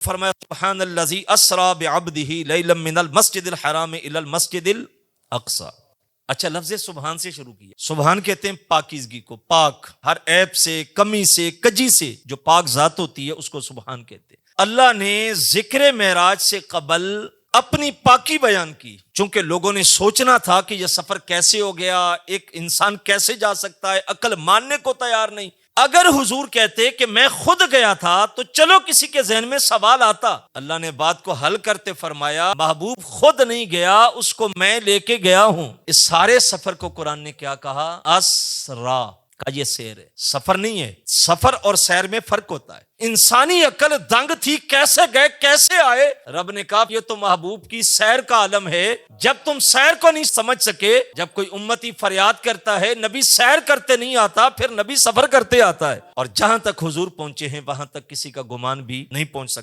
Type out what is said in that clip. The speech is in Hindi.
फरमाया सुब्हानल्लज़ी अस्रा बिअब्दिही लैलन मिनल मस्जिदिल हराम इलल मस्जिदिल अक़सा। अच्छा, लफ्ज़ सुबहान से शुरू किया। सुबहान कहते हैं पाकीज़गी को, पाक हर ऐब से, कमी से, कजी से जो पाक जात होती है उसको सुबहान कहते हैं। अल्लाह ने जिक्र मेराज से कबल अपनी पाकी बयान की, चूंकि लोगों ने सोचना था कि यह सफर कैसे हो गया, एक इंसान कैसे जा सकता है, अकल मानने को तैयार नहीं। अगर हुजूर कहते कि मैं खुद गया था तो चलो किसी के जहन में सवाल आता। अल्लाह ने बात को हल करते फरमाया महबूब खुद नहीं गया, उसको मैं लेके गया हूं। इस सारे सफर को कुरान ने क्या कहा? असरा का ये सैर है, सफर नहीं है। सफर और सैर में फर्क होता है। इंसानी अकल दंग थी, कैसे गए कैसे आए? रब ने कहा ये तो महबूब की सैर का आलम है। जब तुम सैर को नहीं समझ सके, जब कोई उम्मती फरियाद करता है नबी सैर करते नहीं आता, फिर नबी सफर करते आता है। और जहां तक हुजूर पहुंचे हैं वहां तक किसी का गुमान भी नहीं पहुंच सकता।